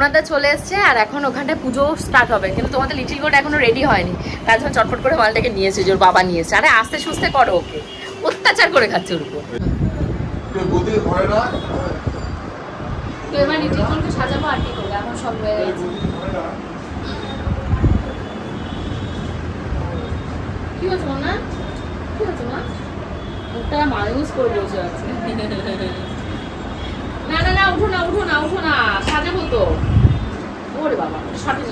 সোনাদা চলে এসছে আর এখন ওখানটায় পুজো স্টার্ট হবে, কিন্তু তোমাদের লিটিল গোল্ড এখনো রেডি হয়নি, তার জন্য চটপট করে মালটাকে নিয়েছে, যে ওর বাবা নিয়েছে। আরে আস্তে সুস্তে করো, ওকে অত্যাচার করে খাচ্ছে ওর উপর। তো এবার লিটিল গোল্ডকে সাজাবো আর কি করবো, এখন সব হয়ে গেছে। কি হচ্ছে না, কি হচ্ছে না, ওটা মানুষ করে বসে আছে। না না না, উঠো না উঠো না উঠো না, সাজাবো তো। ওরে বাবা, সঠিক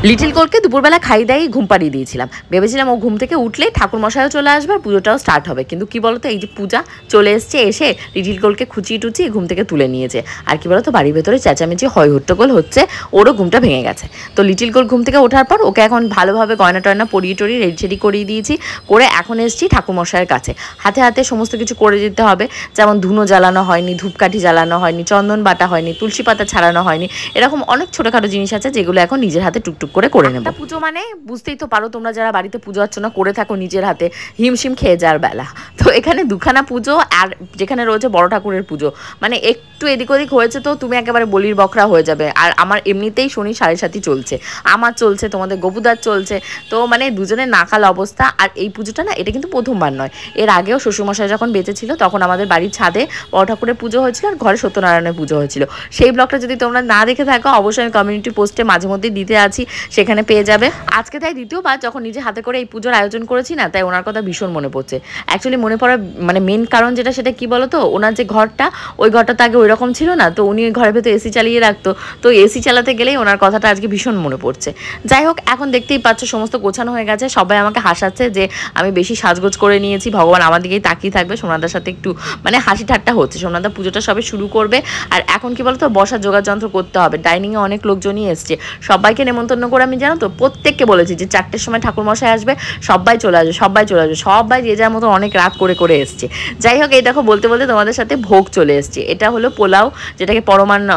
লিটিল গোল্ডকে দুপুরবেলা খাই দাই ঘুম পাড়িয়ে দিয়েছিলাম, ভেবেছিলাম ও ঘুম থেকে উঠলে ঠাকুর মশাইও চলে আসবে আর পুজোটাও স্টার্ট হবে। কিন্তু কি বলতো, এই যে পূজা চলে এসছে, এসে লিটিল গোল্ডকে খুঁচিয়ে টুচিয়ে ঘুম থেকে তুলে নিয়েছে। আর কি বলতো, বাড়ির ভেতরে চেঁচামেচি হয় হট্টগোল হচ্ছে, ওরও ঘুমটা ভেঙে গেছে। তো লিটিল গোল্ড ঘুম থেকে ওঠার পর ওকে এখন ভালোভাবে গয়না টয়না পরিয়ে টরিয়ে রেডি টেডি করিয়ে দিয়েছি, করে এখন এসেছি ঠাকুর মশাইয়ের কাছে। হাতে হাতে সমস্ত কিছু করে দিতে হবে, যেমন ধুনো জ্বালানো হয়নি, ধূপকাঠি জ্বালানো হয়নি, চন্দন বাটা হয়নি, তুলসী পাতা ছাড়ানো হয়নি, এরকম অনেক ছোটোখাটো জিনিস আছে যেগুলো এখন নিজের হাতে টুকটুক করে নেব। পুজো মানে বুঝতেই তো পারো তোমরা যারা বাড়িতে পুজো অর্চনা করে থাকো নিজের হাতে, হিমশিম খেয়ে যাওয়ার বেলা। তো এখানে দুখানা পুজো, আর যেখানে রয়েছে বড় ঠাকুরের পুজো, মানে একটু এদিক ওদিক হয়েছে তো তুমি একেবারে বলির বকরা হয়ে যাবে। আর আমার এমনিতেই শনি 7.5 চলছে, আমার চলছে, তোমাদের গবুদার চলছে, তো মানে দুজনের নাকাল অবস্থা। আর এই পুজোটা না, এটা কিন্তু প্রথমবার নয়, এর আগেও শ্বশুরমশাই যখন বেঁচে ছিল তখন আমাদের বাড়ির ছাদে বড় ঠাকুরের পুজো হয়েছিল আর ঘরে সত্যনারায়ণের পুজো হয়েছিল। সেই ব্লগটা যদি তোমরা না দেখে থাকো, অবশ্যই আমি কমিউনিটি পোস্টে মাঝে মধ্যেই দিতে আছি, সেখানে পেয়ে যাবে। আজকে তাই দ্বিতীয়বার যখন নিজে হাতে করে এই পুজোর আয়োজন করেছি না, তাই ওনার কথা ভীষণ মনে পড়ছে। অ্যাকচুয়ালি মনে পড়ার মানে মেন কারণ যেটা, সেটা কি বলতো, ওনার যে ঘরটা, ওই ঘরটা তো আগে ওই রকম ছিল না, তো উনি ওই ঘরের ভেতর এসি চালিয়ে রাখতো, তো এসি চালাতে গেলেই ওনার কথাটা আজকে ভীষণ মনে পড়ছে। যাই হোক, এখন দেখতেই পাচ্ছ সমস্ত গোছানো হয়ে গেছে, সবাই আমাকে হাসাচ্ছে যে আমি বেশি সাজগোজ করে নিয়েছি, ভগবান আমার দিকেই তাকিয়ে থাকবে। সোনাদার সাথে একটু মানে হাসি ঠাট্টা হচ্ছে, সোনাদা পুজোটা সবে শুরু করবে। আর এখন কি বলতো, বসার জোগাড় যন্ত্র করতে হবে, ডাইনিংয়ে অনেক লোকজনই এসছে, সবাইকে নেমন্তন্ন করে আমি জানো তো প্রত্যেককে বলেছি যে 4টের সময় ঠাকুর মশাই আসবে, সবাই চলে আসবে, সবাই চলে আসবে, সবাই যে যার মতো অনেক রাত করে এসছে। যাই হোক, এই দেখো বলতে বলতে তোমাদের সাথে ভোগ চলে এসছে। এটা হলো পোলাও, যেটাকে পরমান্ন,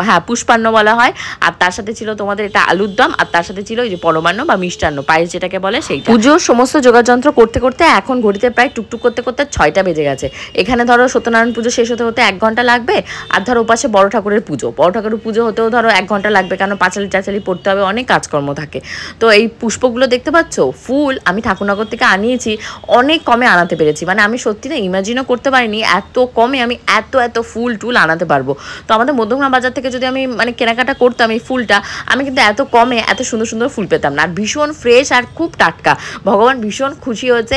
হ্যাঁ পুষ্পান্ন বলা হয়, আর তার সাথে ছিল তোমাদের এটা আলুর দম, আর তার সাথে ছিল এই যে পরমান্ন বা মিষ্টান্ন পায়েস যেটাকে বলে সেইটা। পুজোর সমস্ত যোগাযন্ত্র করতে করতে এখন ঘড়িতে প্রায় টুকটুক করতে করতে 6টা বেজে গেছে। এখানে ধরো সত্যনারায়ণ পুজো শেষ হতে হতে 1 ঘন্টা লাগবে, আর ধরো ওপাশে বড় ঠাকুরের পুজো, বড় ঠাকুরের পুজো হতেও ধরো 1 ঘন্টা লাগবে, কারণ পাঁচালি টাচালি পড়তে হবে, অনেক কাজকর্ম থাকে। তো এই পুষ্পগুলো দেখতে পাচ্ছ, ফুল আমি ঠাকুরনগর থেকে আনিয়েছি, অনেক কমে আনাতে পেরেছি, মানে আমি সত্যি না ইমাজিনও করতে পারিনি এত কমে আমি এত ফুল টুল আনাতে পারবো। তো আমাদের মধ্যমগ্রাম বাজার থেকে যদি আমি মানে কেনাকাটা করতাম এই ফুলটা, আমি কিন্তু এত কমে এত সুন্দর সুন্দর ফুল পেতাম না, আর ভীষণ ফ্রেশ আর খুব টাটকা। ভগবান ভীষণ খুশি হয়েছে।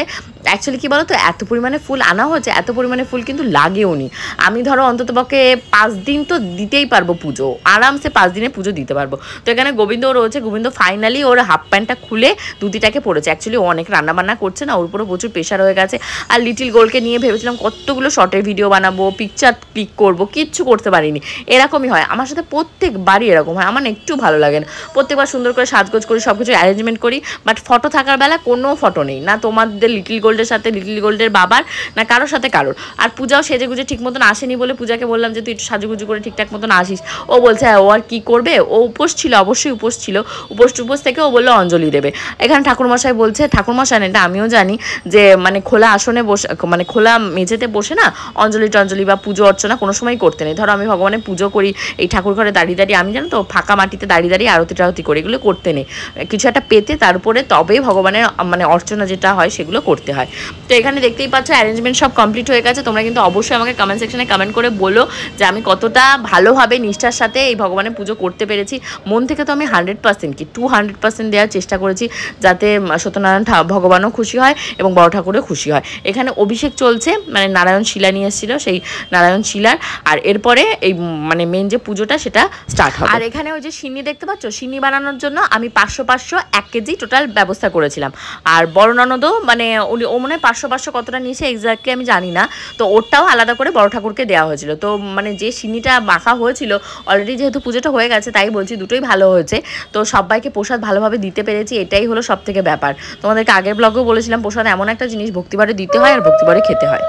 অ্যাকচুয়ালি কী বলো তো, এত পরিমাণে ফুল আনা হয়েছে, এত পরিমাণে ফুল কিন্তু লাগেও নি। আমি ধরো অন্ততপক্ষে 5 দিন তো দিতেই পারবো পুজো, আরামসে 5 দিনে পুজো দিতে পারবো। তো এখানে গোবিন্দও রয়েছে, গোবিন্দ ফাইনালি ওর হাফ প্যান্টটা খুলে দুটিটাকে পড়েছে। অ্যাকচুয়ালি ও অনেক রান্নাবান্না করছে না, ওর উপরে প্রচুর প্রেশার হয়ে গেছে। আর লিটিল গোল্ডকে নিয়ে ভেবেছিলাম কতগুলো শর্টের ভিডিও বানাবো, পিকচার ক্লিক করবো, কিচ্ছু করতে পারিনি। এরকমই হয় আমার সাথে, প্রত্যেকবারই এরকম হয়, আমার একটু ভালো লাগে না। প্রত্যেকবার সুন্দর করে সাজগোজ করি, সব কিছু অ্যারেঞ্জমেন্ট করি, বাট ফটো থাকার বেলা কোনো ফটো নেই, না তোমাদের লিটিল গোল্ডের সাথে, লিটিল গোল্ডের বাবার, না কারোর সাথে কারোর। আর পূজাও সেজে গুজে ঠিক মতন আসেনি বলে পূজাকে বললাম যে তুই একটু সাজুগুজু করে ঠিকঠাক মতন আসিস। ও বলছে হ্যাঁ, ও আর কী করবে, ও উপোস ছিল, অবশ্যই উপোস ছিল, উপোস থেকে ও বললো অঞ্জলি দেবে। এখানে ঠাকুরমশাই বলছে, ঠাকুরমশাই এটা আমিও জানি যে মানে খোলা আসনে বসে, মানে খোলা মেঝেতে বসে না অঞ্জলি টঞ্জলি বা পুজো অর্চনা কোনো সময় করতে নেই। ধরো আমি ভগবানের পুজো করি এই ঠাকুর ঘরে দাঁড়িয়ে দাঁড়িয়ে, আমি জানো তো ফাঁকা মাটিতে দাঁড়িয়ে দাঁড়িয়ে আরতি টারতি করি, এগুলো করতে নেই। কিছু একটা পেতে তারপরে তবেই ভগবানের মানে অর্চনা যেটা হয় সেগুলো করতে হয়। তো এখানে দেখতেই পাচ্ছ অ্যারেঞ্জমেন্ট সব কমপ্লিট হয়ে গেছে। তোমরা কিন্তু অবশ্যই আমাকে কমেন্ট সেকশনে কমেন্ট করে বলো যে আমি কতটা ভালোভাবে নিষ্ঠার সাথে এই ভগবানের পুজো করতে পেরেছি। মন থেকে তো আমি 100% কি 200% দেওয়ার চেষ্টা করেছি, যাতে সত্যনারায়ণ ভগবানও খুশি হয় এবং বড় ঠাকুরও খুশি হয়। এখানে অভিষেক চলছে, মানে নারায়ণ শিলা নিয়ে এসেছিল, সেই নারায়ণ শিলার। আর এরপরে এই মানে মেন যে পুজোটা সেটা স্টার্ট হবে। আর এখানে ওই যে সিন্নি দেখতে পাচ্ছ, সিন্নি বানানোর জন্য আমি 500 1 কেজি টোটাল ব্যবস্থা করেছিলাম। আর বড় ননদও মানে ও মনে হয় 500 কতটা নিয়েছে এক্স্যাক্টলি আমি জানি না, তো ওরটাও আলাদা করে বড় ঠাকুরকে দেওয়া হয়েছিল। তো মানে যে সিন্নিটা মাখা হয়েছিল অলরেডি, যেহেতু পুজোটা হয়ে গেছে তাই বলছি দুটোই ভালো হয়েছে। তো সবাইকে প্রসাদ ভালোভাবে দিতে পেরেছি, এটাই হলো সব থেকে ব্যাপার। তোমাদেরকে আগের ব্লগেও বলেছিলাম প্রসাদ এমন একটা জিনিস ভক্তিবারে দিতে হয় আর ভক্তিবারে খেতে হয়।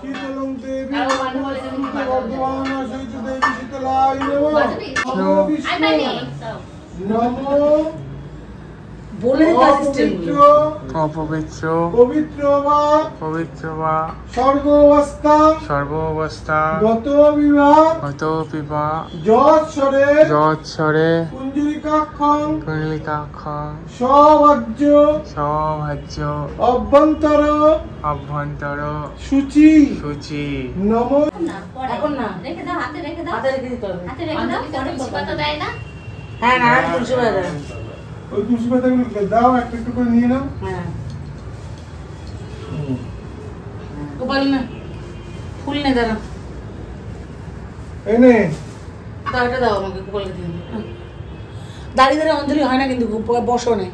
শীতলং দেবী বর্ধমান সহিত দেবী শীতলায় নমঃ নমো অপবিত্র বা সর্বাবস্থা গত বিবাহ যৎস্বরে কুঞ্জলিকাক্ষং সৌভাজ্য অভ্যন্তর শুচি নমো। এখন না রেখে দাও, হাতে রেখে দাও, হাতে রেখে দিতে হবে, হাতে রেখে দাও, পরে পাতা দেয় না। হ্যাঁ না তুলসী পাতা দেয়। ওই তুলসী পাতাগুলো দাও, একটু একটু করে নিয়ে নাও। হ্যাঁ গোপাল না ফুল নে দাঁড়া, এই নে দাও এটা দাও আমাকে, গোপালকে দিয়ে দাও। দাঁড়িয়ে দাঁড়িয়ে অঞ্জলি হয় না কিন্তু, বসো নেই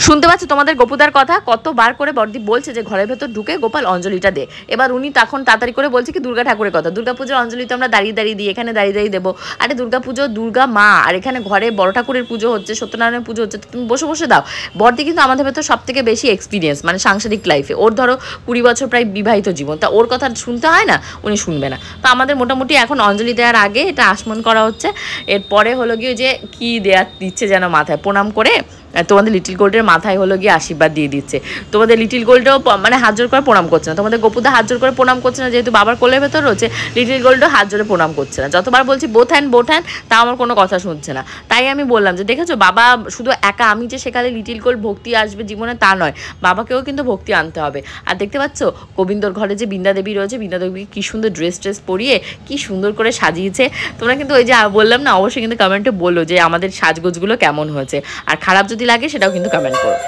শুনতে পাচ্ছ তোমাদের গোপুদার কথা, কতবার করে বড়দি বলছে যে ঘরের ভেতর ঢুকে গোপাল অঞ্জলিটা দে। এবার উনি তখন তাড়াতাড়ি করে বলছে কি দুর্গা ঠাকুরের কথা, দুর্গা পুজোর অঞ্জলি তো আমরা দাঁড়িয়ে দাঁড়িয়ে দিই, এখানে দাঁড়িয়ে দাঁড়িয়ে দেবো। আরে দুর্গা পুজো দুর্গা মা, আর এখানে ঘরে বড় ঠাকুরের পুজো হচ্ছে, সত্যনারায়ণের পুজো হচ্ছে, তুমি বসে বসে দাও। বড়দি কিন্তু আমাদের ভেতর সব থেকে বেশি এক্সপিরিয়েন্স মানে সাংসারিক লাইফে, ওর ধরো 20 বছর প্রায় বিবাহিত জীবন, তা ওর কথা শুনতে হয় না, উনি শুনবে না। তো আমাদের মোটামুটি এখন অঞ্জলি দেওয়ার আগে এটা আসমন করা হচ্ছে, এরপরে হলো গিয়ে যে কি দিচ্ছে যেন মাথায় প্রণাম করে তোমাদের লিটিল গোল্ডের মাথায় হলো গিয়ে আশীর্বাদ দিয়ে দিচ্ছে। তোমাদের লিটিল গোল্ডও মানে হাত জোর করে প্রণাম করছে না, তোমাদের গোপুদা হাত জোর করে প্রণাম করছে না, যেহেতু বাবার কোলের ভেতর রয়েছে। লিটিল গোল্ডও হাত জোরে প্রণাম করছে না, যতবার বলছি বোথ হ্যান্ড তা আমার কোনো কথা শুনছে না। তাই আমি বললাম যে দেখেছো বাবা শুধু একা আমি যে সেখানে লিটিল গোল্ড ভক্তি আসবে জীবনে তা নয়, বাবাকেও কিন্তু ভক্তি আনতে হবে। আর দেখতে পাচ্ছ গোবিন্দর ঘরে যে বৃন্দা দেবী রয়েছে, বৃন্দা দেবী কি সুন্দর ড্রেস পরিয়ে কি সুন্দর করে সাজিয়েছে। তোমরা কিন্তু ওই যে বললাম না, অবশ্যই কিন্তু কমেন্টে বলো যে আমাদের সাজগোজগুলো কেমন হয়েছে, আর খারাপ যদি লাগে সেটাও কিন্তু কমেন্ট করো।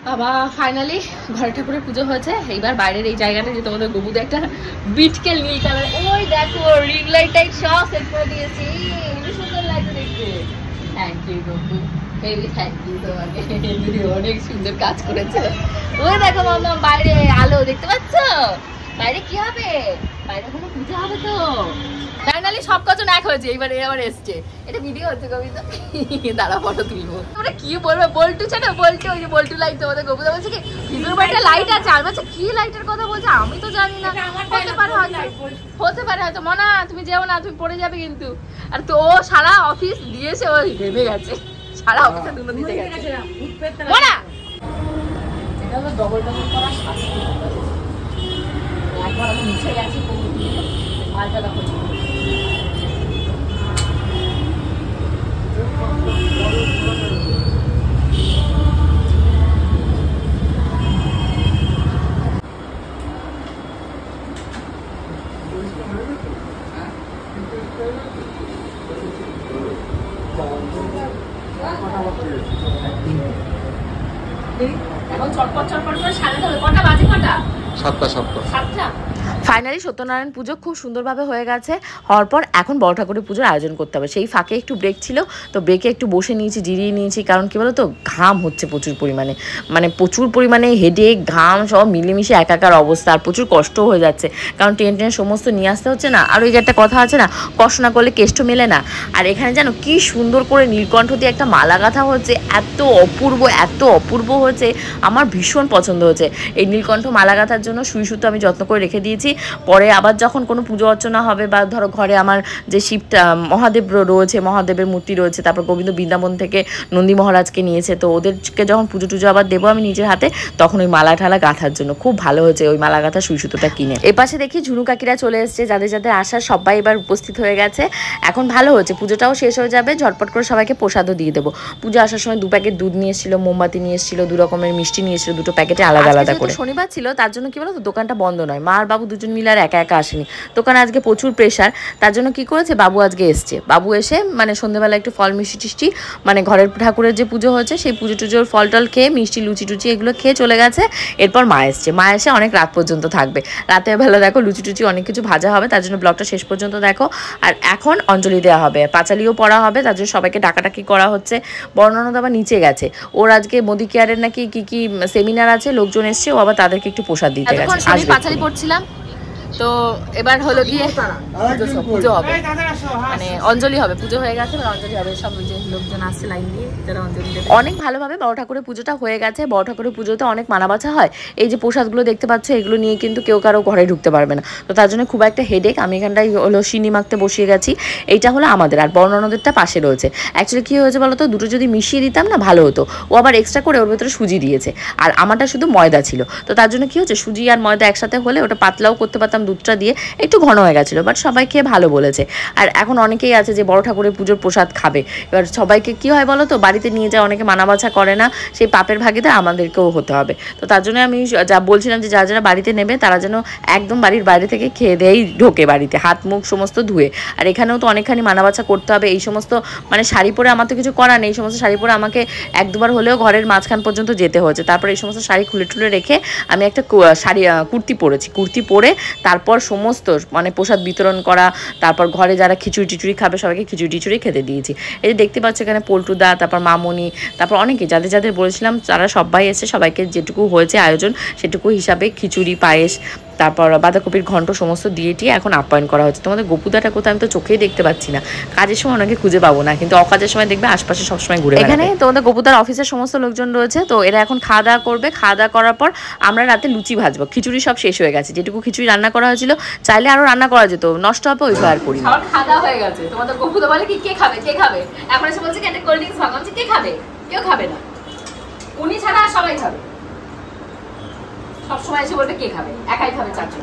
বাবা ফাইনালি ঘরে ঠাকুরের পুজো হয়েছে। এইবার বাইরের এই জায়গাটা যে তোমাদের গোবুদে একটা বিটকেল নীল কালার, ওই দেখো রিং লাইট সব সেট করে দিয়েছি, সুন্দর লাগছে দেখতে। Thank you Gobu, baby thank you তোমাকে, অনেক সুন্দর কাজ করেছে। ওই দেখো মামা বাইরে আলো দেখতে পাচ্ছ, বাইরে কি হবে, বাইরে কোনো পুজো হবে তো। ফাইনালি সব কজন এক হয়েছে, এইবারে আবার এসছে। এটা ভিডিও হচ্ছে কবিতা, দাঁড়া ফটো তুলবো। তোমরা কি বলবে, বল্টু ছে না বল্টু, ওই যে বল্টু লাইট তোমাদের গোবিন্দা বলছে কি ভিতর বাড়িতে লাইট আছে, আর বলছে কি লাইটের কথা বলছে আমি তো জানি না, হতে পারে হয়তো। মনা তুমি যেও না, তুমি পড়ে যাবে কিন্তু। আর তো ও সারা অফিস দিয়েছে, ও ভেবে গেছে, সারা অফিসে দুটো দিতে গেছে। মনা এটা হলো ডবল করা শাস্তি, একবার আমি মুছে গেছি মালটা দেখো। এখন চটপট করে সাজাতে হবে। কটা বাজে, কটা? 7টা। ফাইনালি সত্যনারায়ণ পুজো খুব সুন্দরভাবে হয়ে গেছে। হওয়ার পর এখন বড় ঠাকুরের পুজোর আয়োজন করতে হবে। সেই ফাঁকে একটু ব্রেক ছিল, তো ব্রেকে একটু বসে নিয়েছি, জিরিয়ে নিয়েছি। কারণ কী বলো তো, ঘাম হচ্ছে প্রচুর পরিমাণে, মানে প্রচুর পরিমাণে হেডেক ঘাম সব মিলেমিশে একাকার অবস্থা, আর প্রচুর কষ্ট হয়ে যাচ্ছে। কারণ টেনে সমস্ত নিয়ে আসতে হচ্ছে না। আর ওই যে একটা কথা আছে না, কষ্ট না করলে কেষ্ট মেলে না। আর এখানে জানো কি সুন্দর করে নীলকণ্ঠ দিয়ে একটা মালা গাঁথা হচ্ছে, এত অপূর্ব হয়েছে, আমার ভীষণ পছন্দ হয়েছে। এই নীলকণ্ঠ মালা গাঁথার জন্য সুই সুতো আমি যত্ন করে রেখে দিয়েছি। দিয়েছি। পরে আবার যখন কোনো পুজো অর্চনা হবে বা ধরো ঘরে আমার যে শিবটা মহাদেব রয়েছে, মহাদেবের মূর্তি রয়েছে, তারপর গোবিন্দ বৃন্দাবন থেকে নন্দী মহারাজকে নিয়েছে, তো ওদেরকে যখন পুজো টুজো আবার দেবো আমি নিজের হাতে, তখন ওই মালা ঠালা গাঁথার জন্য খুব ভালো হয়েছে ওই মালা গাঁথা সুই সুতোটা কিনে। এপাশে দেখি ঝুনু কাকিরা চলে এসছে, যাদের যাদের আসার সবাই এবার উপস্থিত হয়ে গেছে। এখন ভালো হচ্ছে, পুজোটাও শেষ হয়ে যাবে, ঝটপট করে সবাইকে প্রসাদও দিয়ে দেবো। পুজো আসার সময় 2 প্যাকেট দুধ নিয়ে এসেছিল, মোমবাতি নিয়ে এসেছিল, 2 রকমের মিষ্টি নিয়ে এসেছিল, 2টো প্যাকেটে আলাদা আলাদা করে। শনিবার ছিল তার জন্য কি বলো তো দোকানটা বন্ধ নয়, মা আর বাবু দুজন মিলে আর একা একা আসেনি, দোকানে আজকে প্রচুর প্রেশার। তার জন্য কি করেছে, বাবু আজকে এসছে, বাবু এসে মানে সন্ধ্যেবেলা একটু ফল মিষ্টি টিষ্টি মানে ঘরের ঠাকুরের যে পুজো হয়েছে সেই পুজো টুজোর ফল টল খেয়ে মিষ্টি লুচি টুচি এগুলো খেয়ে চলে গেছে। এরপর মা এসছে, মা এসে অনেক রাত পর্যন্ত থাকবে। রাতের বেলা দেখো লুচি টুচি অনেক কিছু ভাজা হবে, তার জন্য ব্লগটা শেষ পর্যন্ত দেখো। আর এখন অঞ্জলি দেওয়া হবে, পাঁচালিও পড়া হবে, তার জন্য সবাইকে ডাকাডাকি করা হচ্ছে। বর্ণনদ আবার নিচে গেছে, ওর আজকে মোদি কেয়ারের নাকি কি সেমিনার আছে, লোকজন এসছে, ও আবার তাদেরকে একটু প্রসাদ দিতে গেছে। আমি পাঁচালি পড়ছিলাম, তো এবার হলো গিয়ে পুজো হবে, মানে অঞ্জলি হবে, পুজো হয়ে গেছে, অঞ্জলি হবে। সব যে লোকজন আসছে লাইন দিয়ে, যারা অঞ্জলি দেবে। অনেক ভালোভাবে বড় ঠাকুরের পুজোটা হয়ে গেছে। বড় ঠাকুরের পুজোতে অনেক মানাবাছা হয়, এই যে প্রসাদগুলো দেখতে পাচ্ছ এগুলো নিয়ে কিন্তু কেউ কারো ঘরে ঢুকতে পারবে না, তো তার জন্য খুব একটা হেডেক। আমি এখানটায় হলো সিনি মাখতে বসিয়ে গেছি, এইটা হলো আমাদের, আর বর্ণনদেরটা পাশে রয়েছে। অ্যাকচুয়ালি কী হয়েছে বলো তো, দুটো যদি মিশিয়ে দিতাম না ভালো হতো, ও আবার এক্সট্রা করে ওর ভেতরে সুজি দিয়েছে, আর আমারটা শুধু ময়দা ছিল, তো তার জন্য কী হচ্ছে সুজি আর ময়দা একসাথে হলে ওটা পাতলাও করতে পারতাম, দুধটা দিয়ে একটু ঘন হয়ে গেছিলো, বাট সবাই খেয়ে ভালো বলেছে। আর এখন অনেকেই আছে যে বড় ঠাকুরের পুজোর প্রসাদ খাবে, এবার সবাইকে কি হয় বলো তো, বাড়িতে নিয়ে যায়, অনেকে মানাবাছা করে না, সেই পাপের ভাগিদার আমাদেরকেও হতে হবে। তো তার জন্য আমি যা বলছিলাম যে যারা যারা বাড়িতে নেবে তারা যেন একদম বাড়ির বাইরে থেকে খেয়ে দেয় ঢোকে বাড়িতে, হাত মুখ সমস্ত ধুয়ে। আর এখানেও তো অনেকখানি মানাবাছা করতে হবে, এই সমস্ত মানে শাড়ি পরে আমার তো কিছু করার নেই, এই সমস্ত শাড়ি পরে আমাকে 1-2বার হলেও ঘরের মাঝখান পর্যন্ত যেতে হয়েছে। তারপর এই সমস্ত শাড়ি খুলে টুলে রেখে আমি একটা শাড়ি কুর্তি পরেছি, কুর্তি পরে তারপর সমস্ত মানে প্রসাদ বিতরণ করা, তারপর ঘরে যারা খিচুড়ি টিচুড়ি খাবে সবাইকে খিচুড়ি টিচুড়ি খেতে দিয়েছি। এই যে দেখতে পাচ্ছ এখানে পল্টুদা, তারপর মামনি, তারপর অনেকে যাদের যাদের বলেছিলাম তারা সবাই এসে, সবাইকে যেটুকু হয়েছে আয়োজন সেটুকু হিসাবে খিচুড়ি, পায়েস, তারপর বাঁধাকপির ঘন্ট সমস্ত দিয়েটি এখন আপ্যায়ন করা হচ্ছে। তোমাদের গোপুদাটা কোথায় আমি তো চোখেই দেখতে পাচ্ছি না, কাজের সময় অনেকে খুঁজে পাবো না, কিন্তু অকাজের সময় দেখবে আশপাশে সবসময় ঘুরে। এখানে তোমাদের গোপুদার অফিসের সমস্ত লোকজন রয়েছে, তো এরা এখন খাওয়া দাওয়া করবে। খাওয়া দাওয়া করার পর আমরা রাতে লুচি ভাজবো, খিচুড়ি সব শেষ হয়ে গেছে, যেটুকু খিচুড়ি রান্না করা হয়েছিল চাইলে আরো রান্না করা যেত, নষ্ট হবে ওই আর করি। খাওয়া দাওয়া হয়ে গেছে, তোমাদের গোপুদা বলে কি কে খাবে কে খাবে, এখন এসে বলছে একটা কোল্ড ড্রিঙ্কস ভাঙা, কে খাবে, কেউ খাবে না, উনি ছাড়া সবাই খাবে। সবসময় এসে বলবে কে খাবে, একাই খাবে চারজন।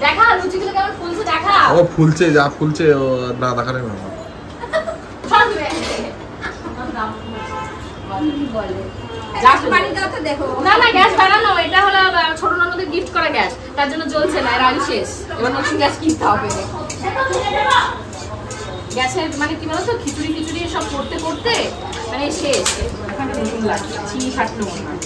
দেখা লুচিগুলো কেমন ফুলছে, দেখা ও ফুলছে, যা ফুলছে ও না দেখালে না। না না গ্যাস বানানো, এটা হলো ছোট ননদের গিফট করা গ্যাস, তার জন্য জ্বলছে না, এর আগে শেষ, এবার নতুন গ্যাস কিনতে হবে। গ্যাসের মানে কি বলতো, খিচুড়ি খিচুড়ি সব করতে করতে মানে শেষ, এখানে নতুন লাগছে, 6-7 মনে হয়।